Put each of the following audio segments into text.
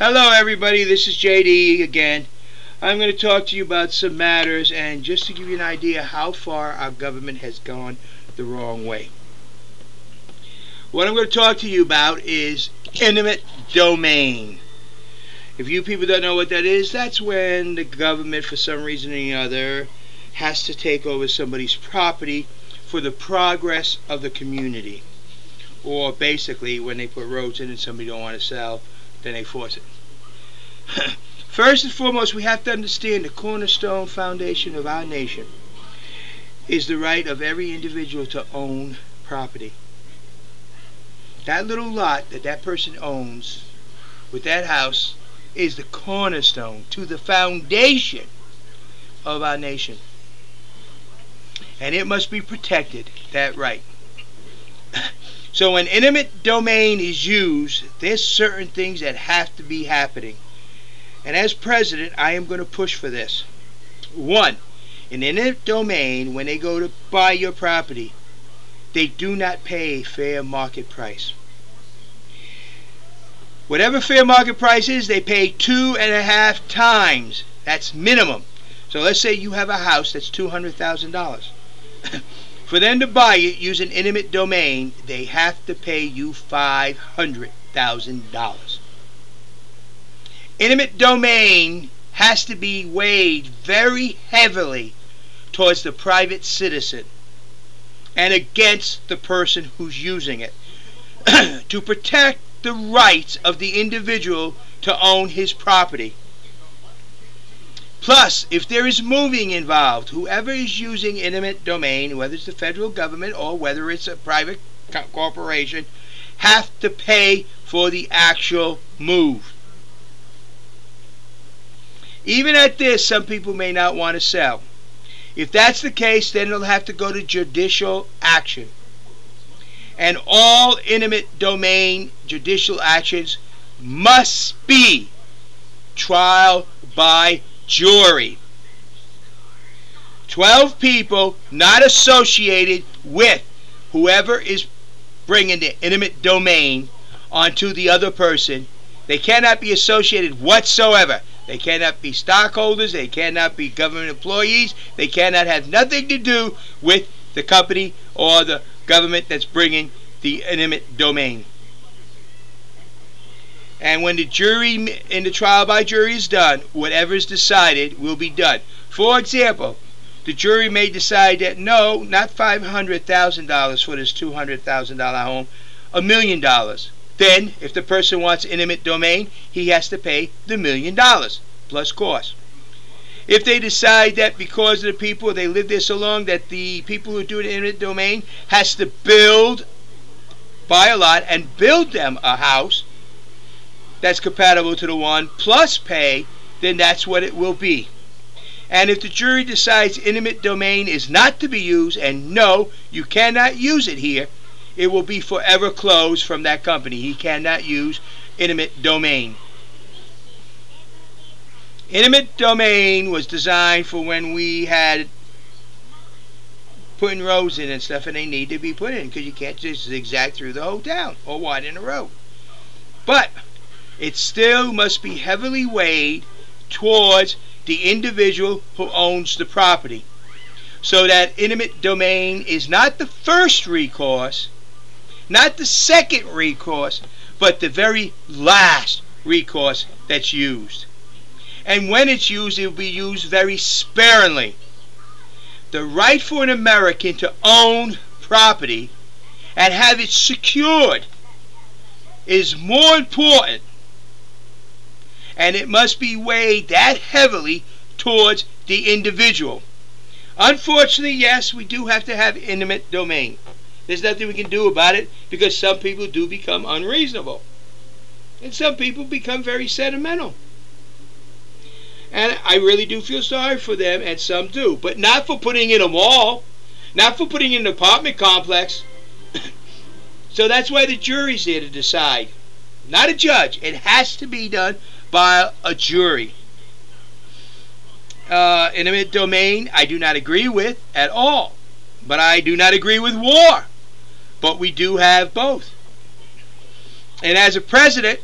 Hello everybody, this is JD again. I'm going to talk to you about some matters and just to give you an idea how far our government has gone the wrong way. What I'm going to talk to you about is eminent domain. If you people don't know what that is, that's when the government for some reason or another has to take over somebody's property for the progress of the community. Or basically when they put roads in and somebody don't want to sell, then they force it. First and foremost, we have to understand the cornerstone foundation of our nation is the right of every individual to own property. That little lot that that person owns with that house is the cornerstone to the foundation of our nation. And it must be protected, that right. So when eminent domain is used, there's certain things that have to be happening. And as president, I am going to push for this. One, in eminent domain, when they go to buy your property, they do not pay fair market price. Whatever fair market price is, they pay 2.5 times. That's minimum. So let's say you have a house that's $200,000. For them to buy it using eminent domain, they have to pay you $500,000. Eminent domain has to be weighed very heavily towards the private citizen and against the person who's using it to protect the rights of the individual to own his property. Plus, if there is moving involved, whoever is using eminent domain, whether it's the federal government or whether it's a private corporation, have to pay for the actual move. Even at this, some people may not want to sell. If that's the case, then they'll have to go to judicial action. And all eminent domain judicial actions must be trial by jury. 12 people not associated with whoever is bringing the eminent domain onto the other person. They cannot be associated whatsoever. They cannot be stockholders. They cannot be government employees. They cannot have nothing to do with the company or the government that's bringing the eminent domain. And when the jury in the trial by jury is done, whatever is decided will be done. For example, the jury may decide that no, not $500,000 for this $200,000 home, $1 million. Then, if the person wants eminent domain, he has to pay the $1 million plus cost. If they decide that because of the people, they live there so long that the people who do the eminent domain has to buy a lot and build them a house that's compatible to the one plus pay, then that's what it will be. And if the jury decides eminent domain is not to be used and no, you cannot use it here, it will be forever closed from that company. He cannot use eminent domain. Eminent domain was designed for when we had putting roads in and stuff, and they need to be put in because you can't just zigzag through the whole town or widen the road. But it still must be heavily weighed towards the individual who owns the property, so that eminent domain is not the first recourse, not the second recourse, but the very last recourse that's used. And when it's used, it will be used very sparingly. The right for an American to own property and have it secured is more important, and it must be weighed that heavily towards the individual. Unfortunately, yes, we do have to have eminent domain. There's nothing we can do about it because some people do become unreasonable. And some people become very sentimental. And I really do feel sorry for them, and some do. But not for putting in a mall. Not for putting in an apartment complex. So that's why the jury's there to decide. Not a judge. It has to be done by a jury. Eminent domain, I do not agree with at all. But I do not agree with war. But we do have both. And as a president,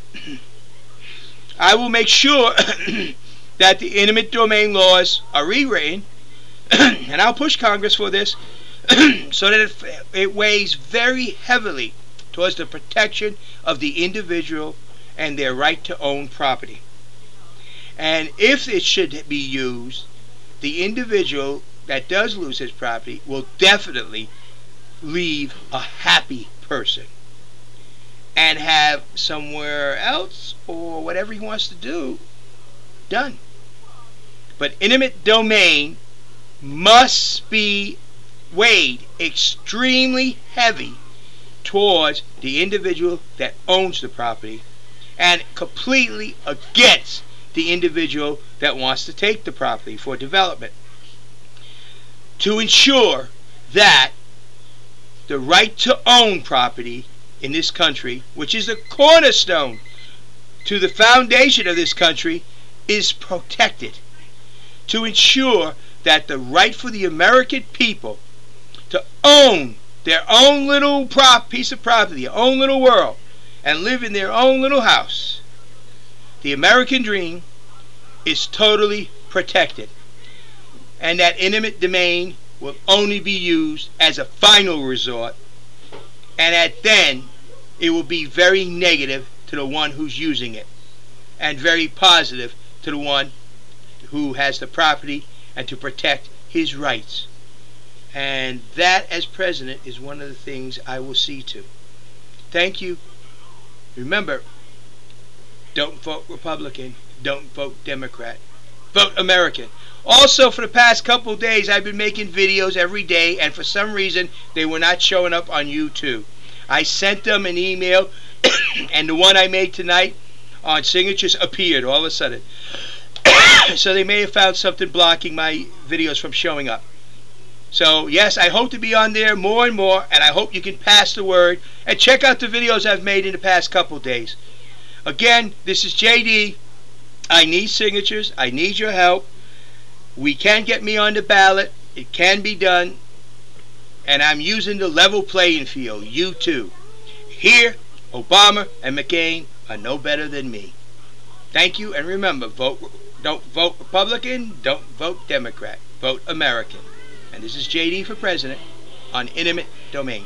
I will make sure that the eminent domain laws are rewritten, and I'll push Congress for this, so that it weighs very heavily towards the protection of the individual and their right to own property. And if it should be used, the individual that does lose his property will definitely leave a happy person and have somewhere else or whatever he wants to do done. But eminent domain must be weighed extremely heavy towards the individual that owns the property and completely against the individual that wants to take the property for development, to ensure that the right to own property in this country, which is the cornerstone to the foundation of this country, is protected, to ensure that the right for the American people to own their own little piece of property, their own little world, and live in their own little house, the American dream, is totally protected. And that eminent domain will only be used as a final resort, and then it will be very negative to the one who's using it and very positive to the one who has the property and to protect his rights. And that, as president, is one of the things I will see to. Thank you. Remember, don't vote Republican, don't vote Democrat, vote American. Also, for the past couple of days, I've been making videos every day, and for some reason, they were not showing up on YouTube. I sent them an email, and the one I made tonight on signatures appeared all of a sudden. So they may have found something blocking my videos from showing up. So, yes, I hope to be on there more and more, and I hope you can pass the word and check out the videos I've made in the past couple of days. Again, this is JD. I need signatures. I need your help. We can get me on the ballot. It can be done. And I'm using the level playing field. You too. Here, Obama and McCain are no better than me. Thank you, and remember, don't vote Republican, don't vote Democrat. Vote American. And this is JD for President on eminent domain.